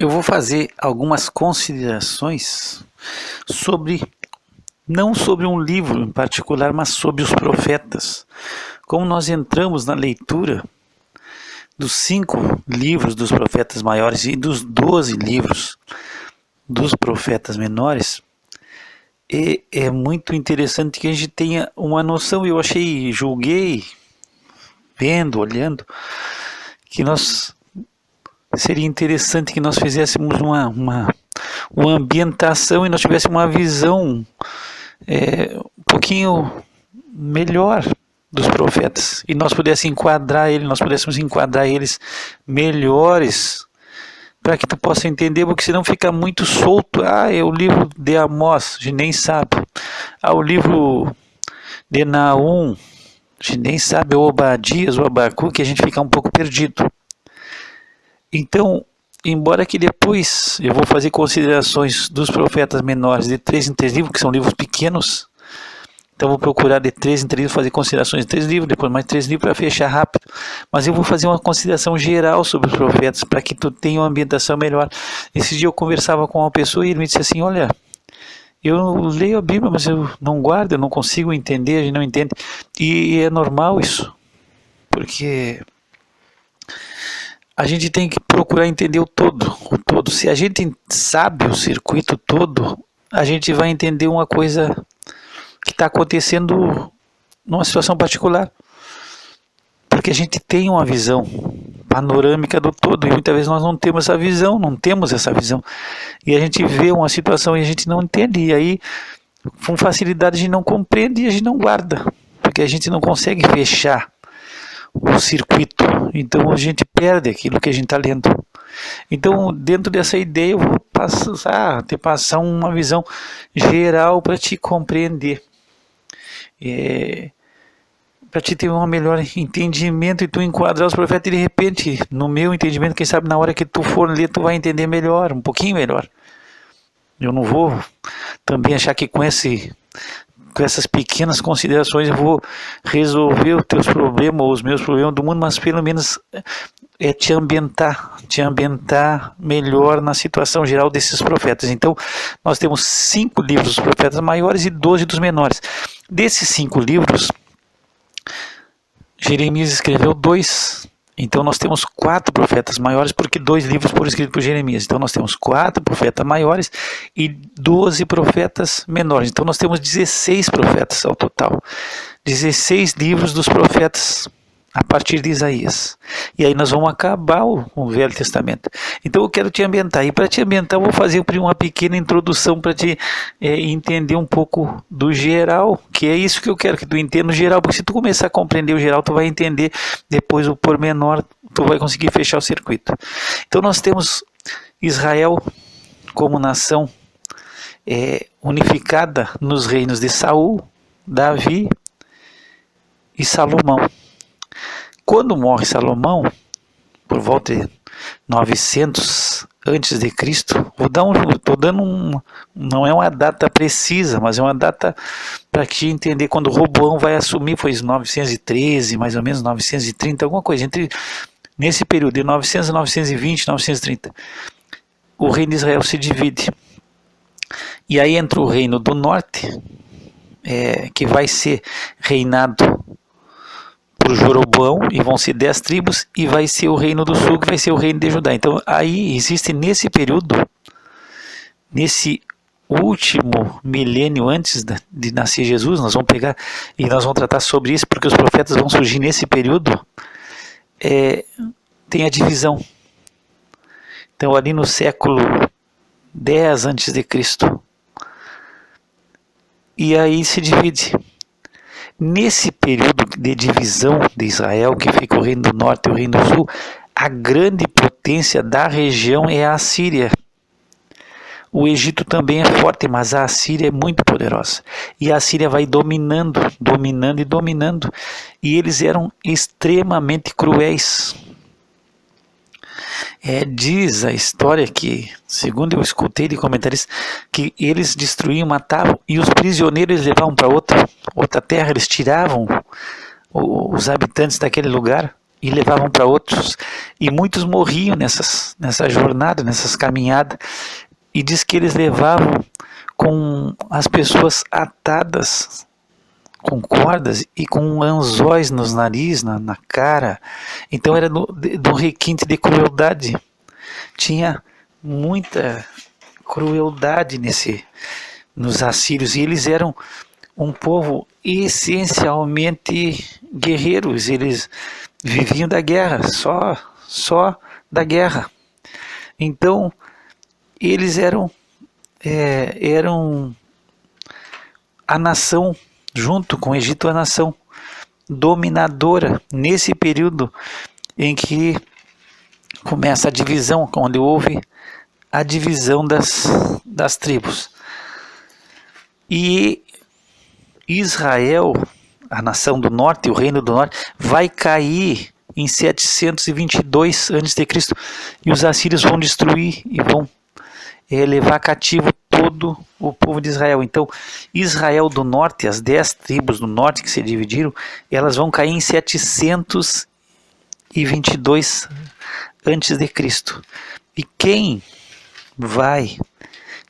eu vou fazer algumas considerações sobre, não sobre um livro em particular, mas sobre os profetas. Como nós entramos na leitura dos 5 livros dos profetas maiores e dos 12 livros dos profetas menores, é muito interessante que a gente tenha uma noção. Eu julguei, vendo, olhando, que seria interessante que nós fizéssemos uma ambientação e nós tivéssemos uma visão um pouquinho melhor dos profetas, e nós pudéssemos enquadrar eles melhores, para que tu possa entender, porque senão fica muito solto. É o livro de Amós, a gente nem sabe. O livro de Naum, a gente nem sabe. O Obadias, o Abacuque, a gente fica um pouco perdido. Então, embora que depois eu vou fazer considerações dos profetas menores de 3 em 3 livros, que são livros pequenos, então vou procurar de 3 em 3 livros, fazer considerações de 3 livros, depois mais 3 livros para fechar rápido. Mas eu vou fazer uma consideração geral sobre os profetas, para que tu tenha uma ambientação melhor. Esse dia eu conversava com uma pessoa e ele me disse assim: olha, eu leio a Bíblia, mas eu não guardo, eu não consigo entender, a gente não entende. E é normal isso, porque a gente tem que procurar entender o todo. Se a gente sabe o circuito todo, a gente vai entender uma coisa que está acontecendo numa situação particular, porque a gente tem uma visão panorâmica do todo, e muitas vezes nós não temos essa visão, e a gente vê uma situação e a gente não entende, e aí com facilidade a gente não compreende e a gente não guarda, porque a gente não consegue fechar o circuito, então a gente perde aquilo que a gente está lendo. Então, dentro dessa ideia, eu vou passar uma visão geral para te compreender, para te ter um melhor entendimento e tu enquadrar os profetas. E de repente, no meu entendimento, quem sabe na hora que tu for ler, tu vai entender melhor, um pouquinho melhor. Eu não vou também achar que com essas pequenas considerações eu vou resolver os teus problemas ou os meus problemas do mundo, mas pelo menos te ambientar melhor na situação geral desses profetas. Então, nós temos 5 livros dos profetas maiores e 12 dos menores. Desses 5 livros, Jeremias escreveu 2. Então, nós temos 4 profetas maiores, porque 2 livros foram escritos por Jeremias. Então, nós temos 4 profetas maiores e 12 profetas menores. Então, nós temos 16 profetas ao total. 16 livros dos profetas a partir de Isaías. E aí nós vamos acabar o Velho Testamento. Então eu quero te ambientar. E para te ambientar eu vou fazer uma pequena introdução para te entender um pouco do geral, que é isso que eu quero que tu entenda o geral, porque se tu começar a compreender o geral, tu vai entender depois o pormenor, tu vai conseguir fechar o circuito. Então nós temos Israel como nação unificada nos reinos de Saul, Davi e Salomão. Quando morre Salomão, por volta de 900 antes de Cristo, não é uma data precisa, mas é uma data para te entender quando Roboão vai assumir, foi 913, mais ou menos 930, alguma coisa, nesse período de 900 a 920, 930, o reino de Israel se divide. E aí entra o reino do norte, que vai ser reinado por Jeroboão, e vão ser 10 tribos, e vai ser o reino do sul, que vai ser o reino de Judá. Então aí existe nesse período, nesse último milênio antes de nascer Jesus, nós vamos pegar e nós vamos tratar sobre isso, porque os profetas vão surgir nesse período, tem a divisão. Então ali no século 10 antes de Cristo, e aí se divide. Nesse período de divisão de Israel, que fica o reino do norte e o reino do sul, a grande potência da região é a Assíria. O Egito também é forte, mas a Assíria é muito poderosa. E a Assíria vai dominando. E eles eram extremamente cruéis. Diz a história que, segundo eu escutei de comentaristas, que eles destruíam, matavam, e os prisioneiros eles levavam para outra terra, eles tiravam os habitantes daquele lugar e levavam para outros, e muitos morriam nessa jornada, nessas caminhadas, e diz que eles levavam com as pessoas atadas com cordas e com anzóis nos nariz, na cara. Então era do requinte de crueldade. Tinha muita crueldade nos assírios, e eles eram um povo essencialmente guerreiros. Eles viviam da guerra, só da guerra. Então eles eram a nação, junto com o Egito, a nação dominadora nesse período em que começa a divisão, onde houve a divisão das tribos. E Israel, a nação do norte, o reino do norte, vai cair em 722 a.C. e os assírios vão destruir e vão levar cativo todo o povo de Israel. Então, Israel do norte, as 10 tribos do norte que se dividiram, elas vão cair em 722 a.C. E quem vai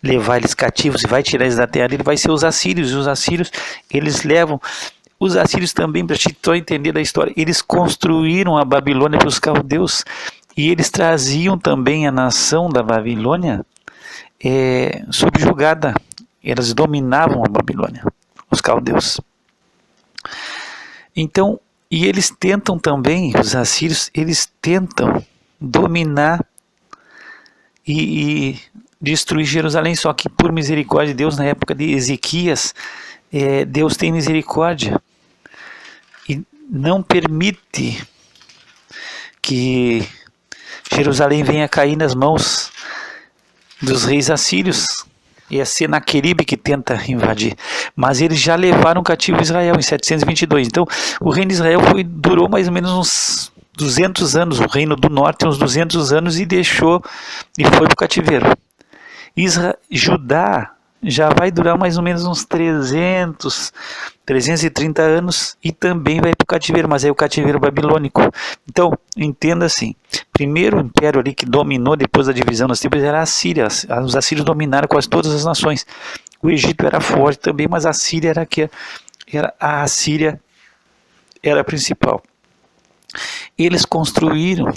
levar eles cativos e vai tirar eles da terra dele vai ser os assírios. E os assírios, eles levam... Os assírios também, para a gente só entender da história, eles construíram a Babilônia para os caldeus, e eles traziam também a nação da Babilônia subjugada. Elas dominavam a Babilônia, os caldeus. Então, e eles tentam também, os assírios, eles tentam dominar e destruir Jerusalém, só que por misericórdia de Deus, na época de Ezequias, Deus tem misericórdia e não permite que Jerusalém venha cair nas mãos dos reis assírios. Ia ser Senaqueribe que tenta invadir, mas eles já levaram cativo Israel em 722. Então o reino de Israel durou mais ou menos uns 200 anos, o reino do norte uns 200 anos, e foi para o cativeiro. Judá já vai durar mais ou menos uns 330 anos e também vai para o cativeiro, mas é o cativeiro babilônico. Então, entenda assim, primeiro império ali que dominou depois da divisão das tribos era a Síria. Os assírios dominaram quase todas as nações. O Egito era forte também, mas a Síria a Síria era a principal. Eles construíram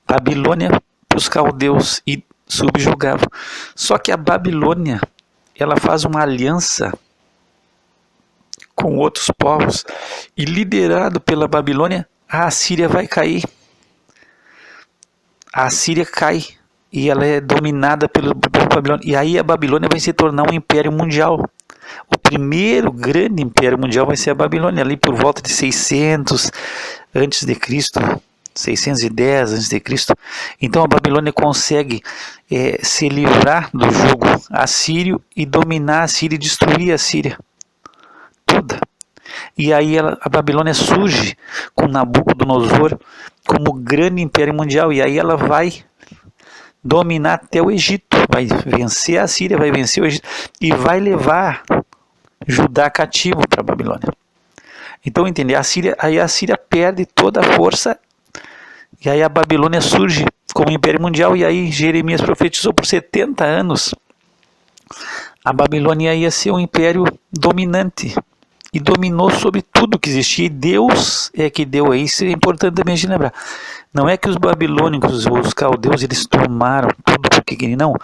Babilônia para os caldeus e subjugavam. Só que a Babilônia, ela faz uma aliança com outros povos, e liderado pela Babilônia, a Assíria vai cair. A Assíria cai e ela é dominada pelo povo babilônico. E aí a Babilônia vai se tornar um império mundial. O primeiro grande império mundial vai ser a Babilônia, ali por volta de 600 a.C., 610 a.C. Então a Babilônia consegue se livrar do jugo assírio e dominar a Síria e destruir a Síria toda. E aí a Babilônia surge com Nabucodonosor como grande império mundial, e aí ela vai dominar até o Egito, vai vencer a Síria, vai vencer o Egito e vai levar Judá cativo para a Babilônia. Então entender, aí a Síria perde toda a força, e aí a Babilônia surge como império mundial, e aí Jeremias profetizou por 70 anos. A Babilônia ia ser um império dominante, e dominou sobre tudo que existia, e Deus é que deu. Isso é importante também a gente lembrar. Não é que os babilônicos ou os caldeus eles tomaram tudo porque queriam, não.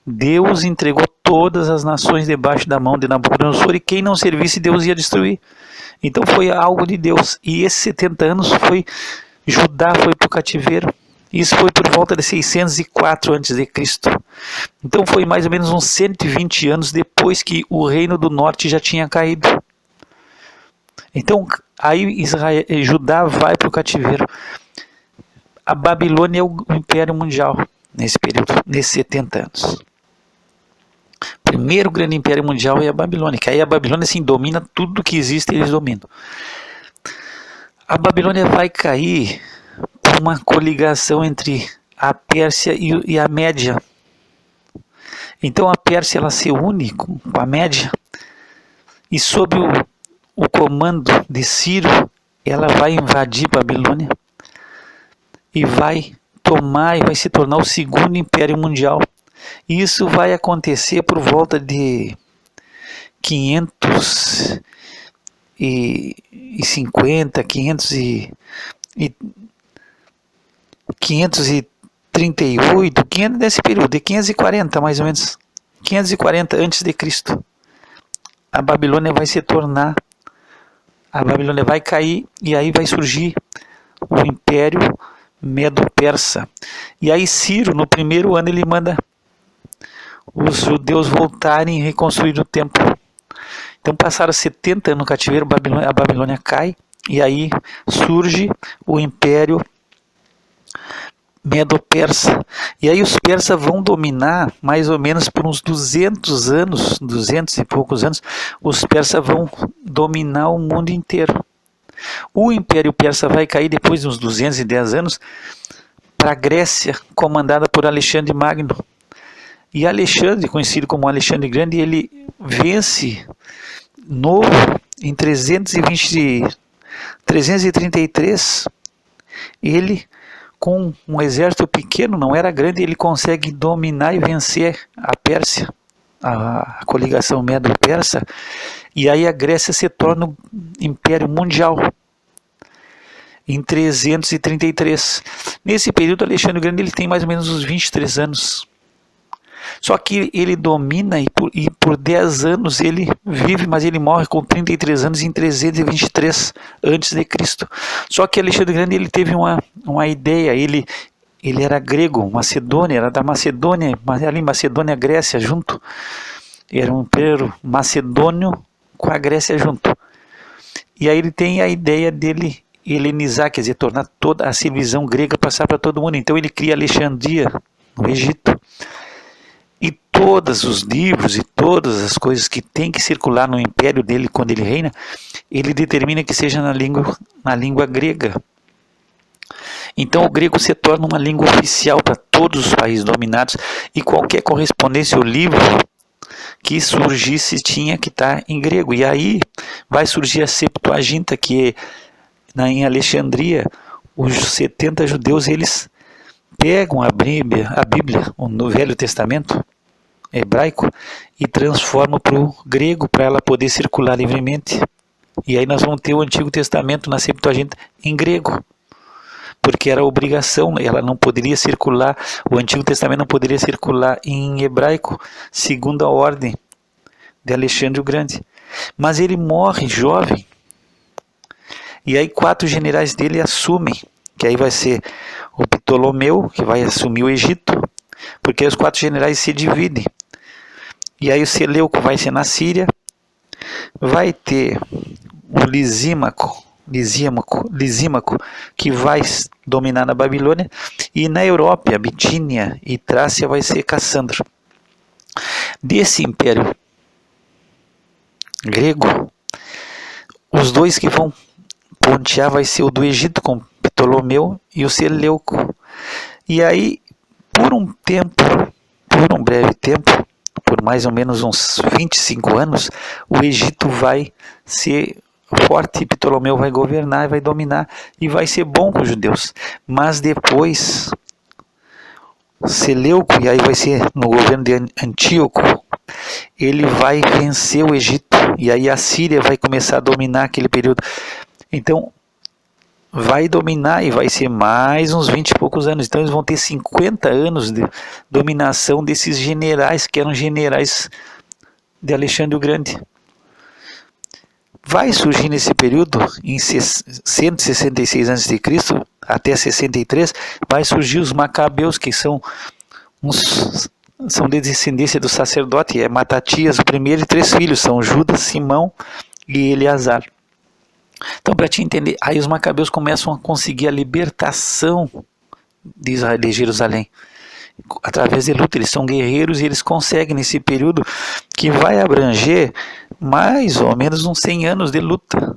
Deus entregou todas as nações debaixo da mão de Nabucodonosor, e quem não servisse Deus ia destruir. Então foi algo de Deus, e esses 70 anos Judá foi para o cativeiro. Isso foi por volta de 604 a.C. Então foi mais ou menos uns 120 anos depois que o reino do norte já tinha caído. Então aí Judá vai para o cativeiro. A Babilônia é o império mundial nesse período, nesses 70 anos. Primeiro grande império mundial é a Babilônia, que aí a Babilônia assim, domina tudo que existe, eles dominam. A Babilônia vai cair por uma coligação entre a Pérsia e a Média. Então a Pérsia ela se une com a Média, e sob o comando de Ciro, ela vai invadir Babilônia e vai tomar e vai se tornar o segundo império mundial. E isso vai acontecer por volta de 550, 538, 500 nesse período, de 540 mais ou menos, 540 antes de Cristo. A Babilônia vai se tornar, a Babilônia vai cair e aí vai surgir o Império Medo-Persa. E aí Ciro, no primeiro ano, ele manda os judeus voltarem e reconstruir o templo. Então passaram 70 anos no cativeiro, a Babilônia cai e aí surge o Império Medo-Persa. E aí os persas vão dominar mais ou menos por uns 200 anos, 200 e poucos anos, os persas vão dominar o mundo inteiro. O Império Persa vai cair depois de uns 210 anos para a Grécia, comandada por Alexandre Magno. E Alexandre, conhecido como Alexandre Grande, ele vence Novo em 333. Ele, com um exército pequeno, não era grande, ele consegue dominar e vencer a Pérsia, a coligação Medo-Persa, e aí a Grécia se torna o Império Mundial em 333. Nesse período, Alexandre Grande ele tem mais ou menos uns 23 anos. Só que ele domina e por 10 anos ele vive, mas ele morre com 33 anos em 323 a.C. Só que Alexandre Grande ele teve uma ideia, ele era grego, Macedônia, era da Macedônia, ali Macedônia, Grécia junto. Era um império macedônio com a Grécia junto. E aí ele tem a ideia dele helenizar, quer dizer, tornar toda a civilização grega passar para todo mundo. Então ele cria Alexandria, no Egito. E todos os livros e todas as coisas que tem que circular no império dele quando ele reina, ele determina que seja na língua grega. Então o grego se torna uma língua oficial para todos os países dominados e qualquer correspondência ou livro que surgisse tinha que estar em grego. E aí vai surgir a Septuaginta, que em Alexandria, os 70 judeus eles pegam a Bíblia, no Velho Testamento hebraico, e transformam para o grego para ela poder circular livremente. E aí nós vamos ter o Antigo Testamento na Septuaginta em grego, porque era obrigação, ela não poderia circular, o Antigo Testamento não poderia circular em hebraico, segundo a ordem de Alexandre o Grande. Mas ele morre jovem, e aí 4 generais dele assumem, que aí vai ser o Ptolomeu, que vai assumir o Egito, porque aí os 4 generais se dividem. E aí o Seleuco vai ser na Síria, vai ter o Lisímaco, que vai dominar na Babilônia, e na Europa, a Bitínia e Trácia vai ser Cassandra. Desse império grego, os dois que vão pontear vai ser o do Egito com Ptolomeu e o Seleuco. E aí, por um breve tempo, por mais ou menos uns 25 anos, o Egito vai ser forte, Ptolomeu vai governar, vai dominar e vai ser bom com os judeus. Mas depois, Seleuco, e aí vai ser no governo de Antíoco, ele vai vencer o Egito, e aí a Síria vai começar a dominar aquele período. Então, vai dominar e vai ser mais uns 20 e poucos anos. Então eles vão ter 50 anos de dominação desses generais, que eram generais de Alexandre o Grande. Vai surgir nesse período, em 166 a.C. até 63, vai surgir os Macabeus, que são de descendência do sacerdote, é Matatias, o primeiro, e 3 filhos, são Judas, Simão e Eleazar. Então, para te entender, aí os Macabeus começam a conseguir a libertação de Jerusalém. Através de luta, eles são guerreiros e eles conseguem nesse período que vai abranger mais ou menos uns 100 anos de luta.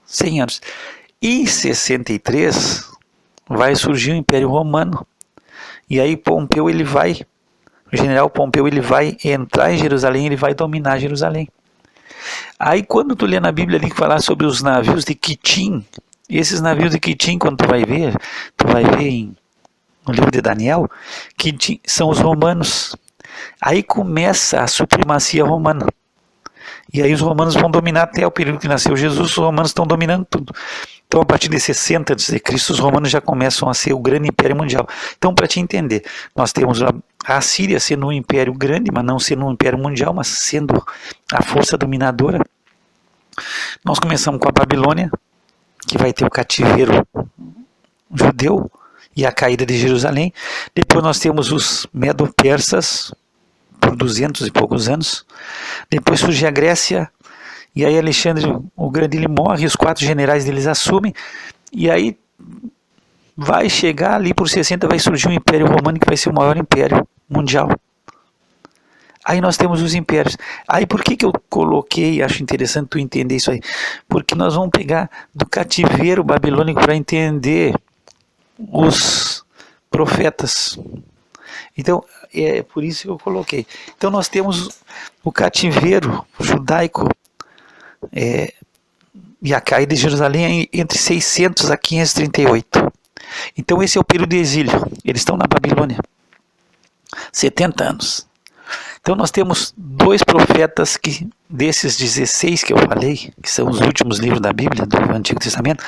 100 anos. Em 63 vai surgir o Império Romano. E aí Pompeu, o general Pompeu, ele vai entrar em Jerusalém, ele vai dominar Jerusalém. Aí quando tu lê na Bíblia ali que falar sobre os navios de Quitim, esses navios de Quitim, quando tu vai ver no livro de Daniel, Quitim são os romanos. Aí começa a supremacia romana. E aí os romanos vão dominar até o período que nasceu Jesus, os romanos estão dominando tudo. Então a partir de 60 a.C., os romanos já começam a ser o grande império mundial. Então, para te entender, nós temos a Síria sendo um império grande, mas não sendo um império mundial, mas sendo a força dominadora. Nós começamos com a Babilônia, que vai ter o cativeiro judeu e a caída de Jerusalém. Depois nós temos os medo-persas, por 200 e poucos anos. Depois surge a Grécia, e aí Alexandre o Grande ele morre, os 4 generais deles assumem, e aí vai chegar ali por 60, vai surgir um Império Romano que vai ser o maior império mundial. Aí nós temos os impérios. Aí por que eu coloquei, acho interessante tu entender isso aí? Porque nós vamos pegar do cativeiro babilônico para entender os profetas. Então, é por isso que eu coloquei. Então nós temos o cativeiro judaico e a caída de Jerusalém entre 600 a 538. Então esse é o período de exílio. Eles estão na Babilônia. 70 anos. Então nós temos 2 profetas que, desses 16 que eu falei, que são os últimos livros da Bíblia, do Antigo Testamento,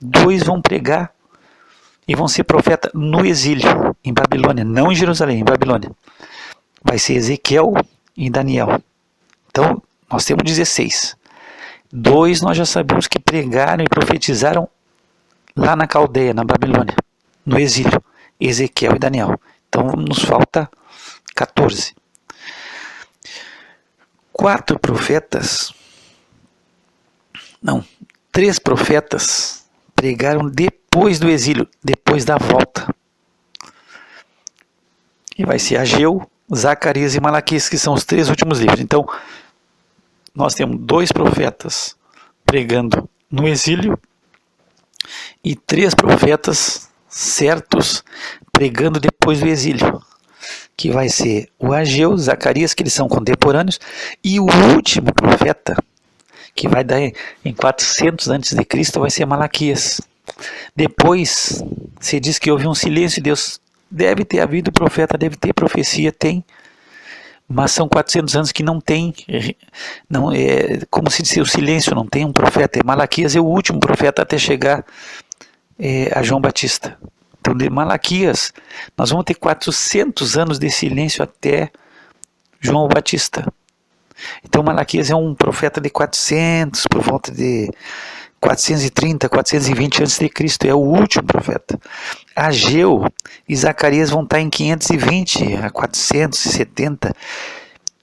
2 vão pregar e vão ser profeta no exílio, em Babilônia, não em Jerusalém, em Babilônia. Vai ser Ezequiel e Daniel. Então, nós temos 16. 2 nós já sabemos que pregaram e profetizaram lá na Caldeia, na Babilônia, no exílio, Ezequiel e Daniel. Então, nos falta 14. 3 profetas pregaram depois do exílio, depois da volta. E vai ser Ageu, Zacarias e Malaquias, que são os 3 últimos livros. Então, nós temos 2 profetas pregando no exílio e 3 profetas certos pregando depois do exílio, que vai ser o Ageu, Zacarias, que eles são contemporâneos, e o último profeta, que vai dar em 400 a.C., vai ser Malaquias. Depois, se diz que houve um silêncio de Deus. Deve ter havido profeta, deve ter profecia, tem. Mas são 400 anos que não tem, não é como se diz, o silêncio, não tem um profeta. Malaquias é o último profeta até chegar a João Batista. Então, de Malaquias, nós vamos ter 400 anos de silêncio até João Batista. Então, Malaquias é um profeta de 400, por volta de 430, 420 a.C., é o último profeta. Ageu e Zacarias vão estar em 520 a 470.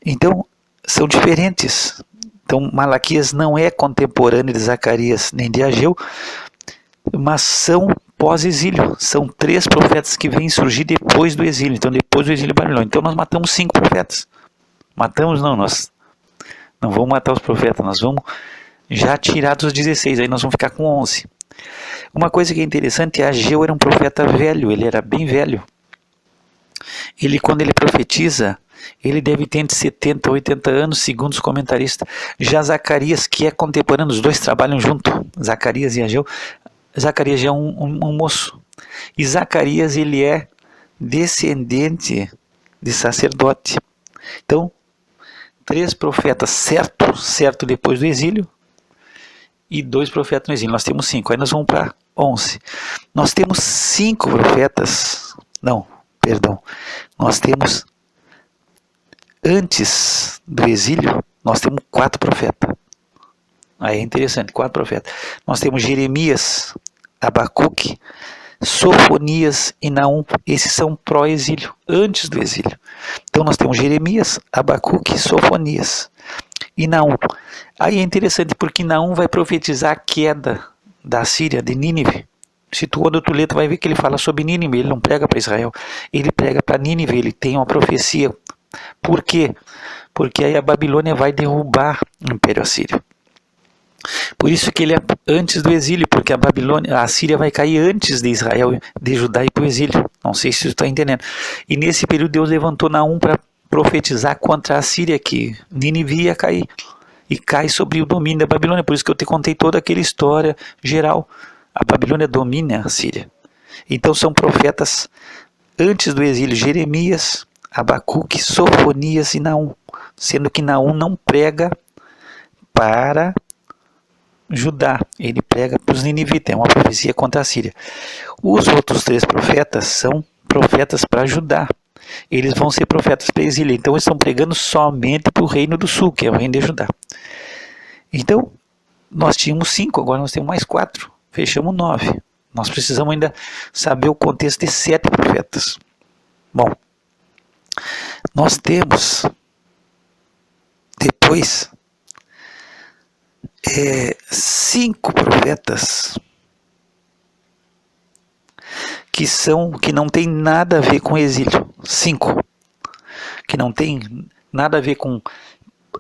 Então, são diferentes. Então, Malaquias não é contemporâneo de Zacarias nem de Ageu, mas são pós-exílio. São 3 profetas que vêm surgir depois do exílio. Então, depois do exílio babilônico. Então, nós matamos 5 profetas. Matamos não, nós não vamos matar os profetas, nós vamos já tirar dos 16, aí nós vamos ficar com 11. Uma coisa que é interessante, Ageu era um profeta velho, ele era bem velho. Ele, quando ele profetiza, ele deve ter entre 70 e 80 anos, segundo os comentaristas. Já Zacarias, que é contemporâneo, os 2 trabalham junto, Zacarias e Ageu. Zacarias já é um moço. E Zacarias, ele é descendente de sacerdote. Então, 3 profetas certo depois do exílio, e 2 profetas no exílio. Nós temos 5, aí nós vamos para 11. Nós temos 5 profetas, nós temos, antes do exílio, nós temos 4 profetas. Aí é interessante, 4 profetas. Nós temos Jeremias, Abacuque, Sofonias e Naum. Esses são pró-exílio, antes do exílio. Então nós temos Jeremias, Abacuque, Sofonias e Naum. Aí é interessante porque Naum vai profetizar a queda da Síria, de Nínive. Se tu olha outro letra, vai ver que ele fala sobre Nínive. Ele não prega para Israel, ele prega para Nínive. Ele tem uma profecia. Por quê? Porque aí a Babilônia vai derrubar o Império Assírio. Por isso que ele é antes do exílio, porque a Síria vai cair antes de Israel, de Judá ir para o exílio. Não sei se você está entendendo. E nesse período Deus levantou Naum para profetizar contra a Síria, que Nínive ia cair. e cai sobre o domínio da Babilônia. Por isso que eu te contei toda aquela história geral. A Babilônia domina a Síria. Então são profetas antes do exílio: Jeremias, Abacuque, Sofonias e Naum. Sendo que Naum não prega para Judá, ele prega para os ninivitas, é uma profecia contra a Síria. Os outros 3 profetas são profetas para Judá. Eles vão ser profetas para exílio, então eles estão pregando somente para o reino do sul, que é o reino de Judá. Então, nós tínhamos 5, agora nós temos mais 4, fechamos 9. Nós precisamos ainda saber o contexto de 7 profetas. Bom, nós temos depois 5 profetas que não tem nada a ver com exílio. 5 que não tem nada a ver com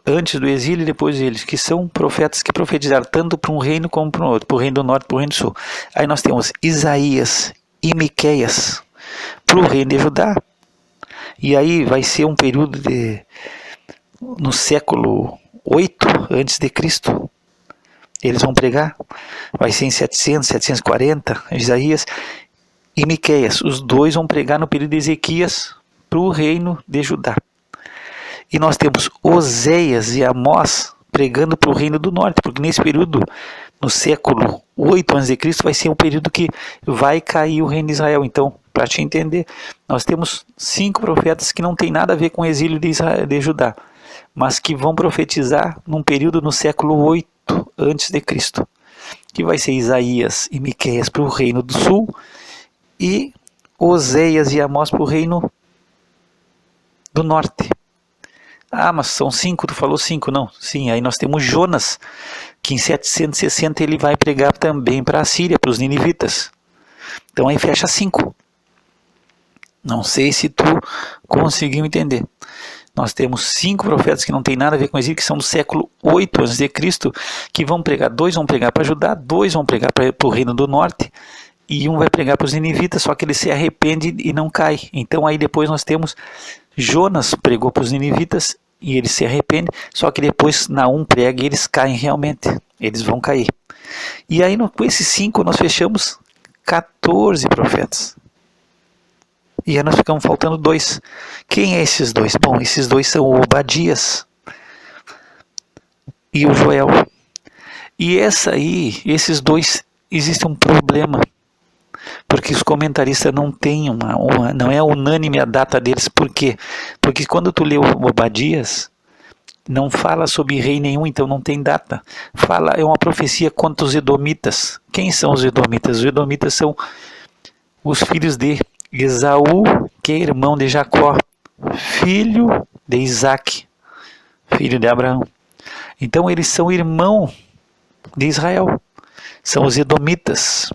antes do exílio e depois do exílio, que são profetas que profetizaram tanto para um reino como para o outro, para o reino do norte e para o reino do sul. Aí nós temos Isaías e Miqueias para o reino de Judá. E aí vai ser um período no século 8 antes de Cristo. Eles vão pregar, vai ser em 700, 740, Isaías e Miqueias. Os 2 vão pregar no período de Ezequias para o reino de Judá. E nós temos Oséias e Amós pregando para o reino do norte, porque nesse período, no século 8 a.C., vai ser um período que vai cair o reino de Israel. Então, para te entender, nós temos 5 profetas que não tem nada a ver com o exílio de Judá, mas que vão profetizar num período no século 8 antes de Cristo, que vai ser Isaías e Miqueias para o reino do sul e Oséias e Amós para o reino do norte. Ah, mas são 5, tu falou 5, não? Sim, aí nós temos Jonas, que em 760 ele vai pregar também para a Síria, para os ninivitas. Então aí fecha 5. Não sei se tu conseguiu entender. Nós temos 5 profetas que não tem nada a ver com exílio, que são do século 8 a.C., que vão pregar. 2 vão pregar para Judá, 2 vão pregar para o reino do norte, e um vai pregar para os ninivitas, só que ele se arrepende e não cai. Então aí depois nós temos Jonas pregou para os ninivitas e ele se arrepende, só que depois Naum prega e eles caem realmente, eles vão cair. E aí com esses 5 nós fechamos 14 profetas. E aí nós ficamos faltando 2. Quem é esses 2? Bom, esses 2 são o Obadias e o Joel. E esses 2, existe um problema, porque os comentaristas não têm não é unânime a data deles. Por quê? Porque quando tu lê o Obadias, não fala sobre rei nenhum, então não tem data. É uma profecia contra os edomitas. Quem são os edomitas? Os edomitas são os filhos de Esaú, que é irmão de Jacó, filho de Isaac, filho de Abraão. Então eles são irmão de Israel, são os edomitas.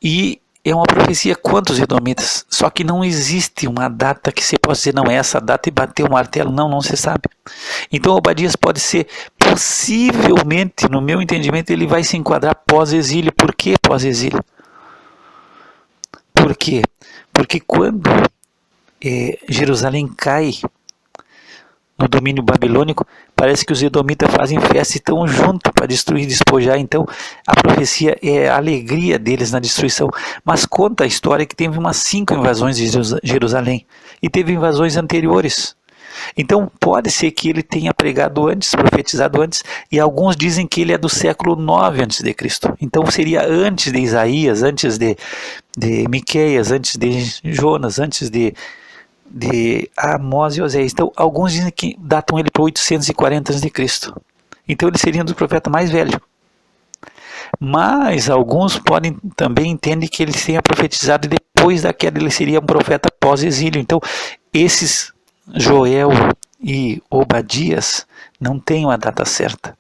E é uma profecia contra os edomitas, só que não existe uma data que você possa dizer, não é essa data e bater o martelo, não se sabe. Então Obadias pode ser, possivelmente, no meu entendimento, ele vai se enquadrar pós-exílio. Por que pós-exílio? Por quê? Porque quando Jerusalém cai no domínio babilônico, parece que os edomitas fazem festa e estão juntos para destruir e despojar. Então a profecia é a alegria deles na destruição. Mas conta a história que teve umas 5 invasões de Jerusalém e teve invasões anteriores. Então pode ser que ele tenha pregado antes, profetizado antes, e alguns dizem que ele é do século 9 a.C. Então seria antes de Isaías, antes de Miqueias, antes de Jonas, antes de Amós e Oséias. Então alguns dizem que datam ele para 840 a.C. Então ele seria um dos profetas mais velhos. Mas alguns também entendem que ele tenha profetizado depois da queda, ele seria um profeta pós-exílio. Então esses Joel e Obadias não têm uma data certa.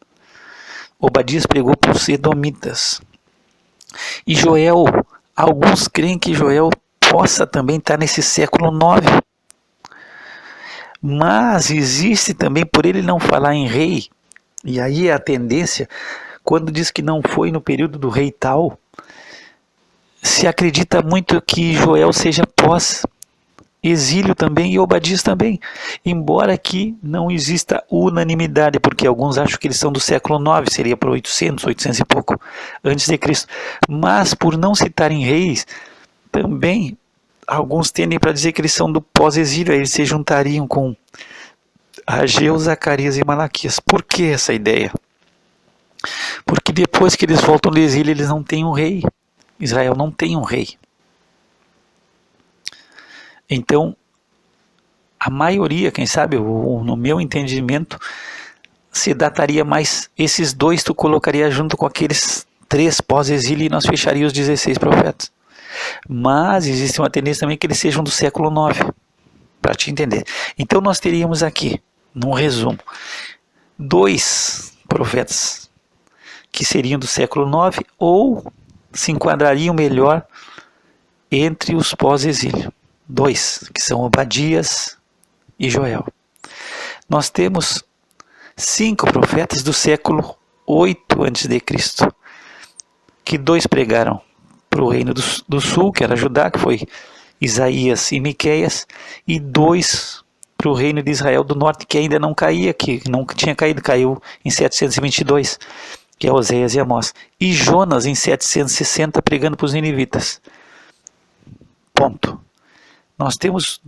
Obadias pregou para os edomitas. E Joel, alguns creem que Joel possa também estar nesse século 9. Mas existe também, por ele não falar em rei, e aí é a tendência, quando diz que não foi no período do rei tal, se acredita muito que Joel seja pós Exílio também e Obadias também, embora aqui não exista unanimidade, porque alguns acham que eles são do século IX, seria para 800 e pouco antes de Cristo, mas por não citarem reis, também alguns tendem para dizer que eles são do pós-exílio, aí eles se juntariam com Ageu, Zacarias e Malaquias. Por que essa ideia? Porque depois que eles voltam do exílio, eles não têm um rei. Israel não tem um rei. Então, a maioria, quem sabe, no meu entendimento, se dataria mais, esses dois tu colocaria junto com aqueles 3 pós-exílio e nós fecharíamos os 16 profetas. Mas existe uma tendência também que eles sejam do século IX, para te entender. Então nós teríamos aqui, num resumo, 2 profetas que seriam do século IX ou se enquadrariam melhor entre os pós-exílio. 2, que são Obadias e Joel. Nós temos 5 profetas do século 8 a.C., que 2 pregaram para o reino do sul, que era Judá, que foi Isaías e Miqueias, e 2 para o reino de Israel do norte, que ainda não caía, que não tinha caído, caiu em 722, que é Oséias e Amós. E Jonas em 760 pregando para os ninivitas. Ponto. Nós temos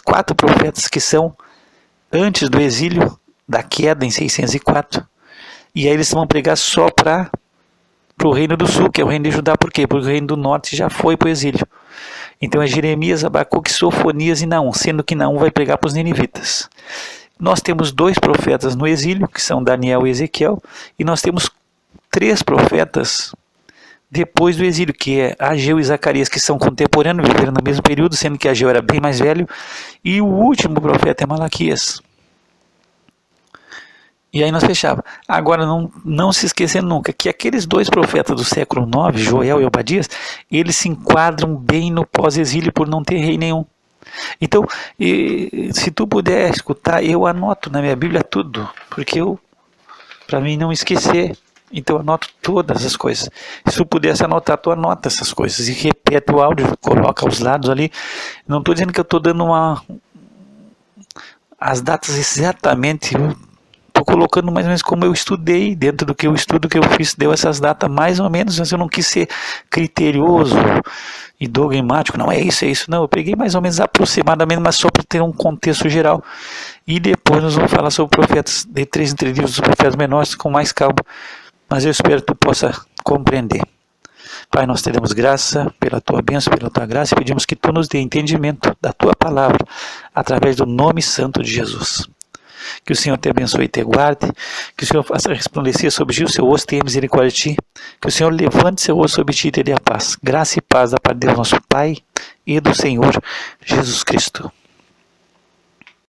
4 profetas que são antes do exílio, da queda em 604, e aí eles vão pregar só para o reino do sul, que é o reino de Judá. Por quê? Porque o reino do norte já foi para o exílio. Então é Jeremias, Abacuque, Sofonias e Naum, sendo que Naum vai pregar para os ninivitas. Nós temos 2 profetas no exílio, que são Daniel e Ezequiel, e nós temos 3 profetas depois do exílio, que é Ageu e Zacarias, que são contemporâneos, viveram no mesmo período, sendo que Ageu era bem mais velho, e o último profeta é Malaquias. E aí nós fechávamos. Agora, não se esquecendo nunca que aqueles 2 profetas do século IX, Joel e Obadias, eles se enquadram bem no pós-exílio por não ter rei nenhum. Então, se tu puder escutar, eu anoto na minha Bíblia tudo, porque para mim não esquecer, então eu anoto todas as coisas. Se tu pudesse anotar, tu anota essas coisas e repete o áudio, coloca aos lados ali. Não estou dizendo que eu estou dando as datas exatamente, estou colocando mais ou menos como eu estudei, dentro do que eu estudo que eu fiz, deu essas datas mais ou menos, mas eu não quis ser criterioso e dogmático, não é isso, não, eu peguei mais ou menos aproximadamente, mas só para ter um contexto geral, e depois nós vamos falar sobre profetas, de 3 entre livros dos profetas menores, com mais calma, mas eu espero que tu possa compreender. Pai, nós te damos graça pela tua bênção, pela tua graça, e pedimos que tu nos dê entendimento da tua palavra, através do nome santo de Jesus. Que o Senhor te abençoe e te guarde, que o Senhor faça resplandecer sobre ti o seu rosto e tenha misericórdia de ti, que o Senhor levante seu rosto sobre ti e te dê a paz. Graça e paz da parte de Deus nosso Pai e do Senhor Jesus Cristo.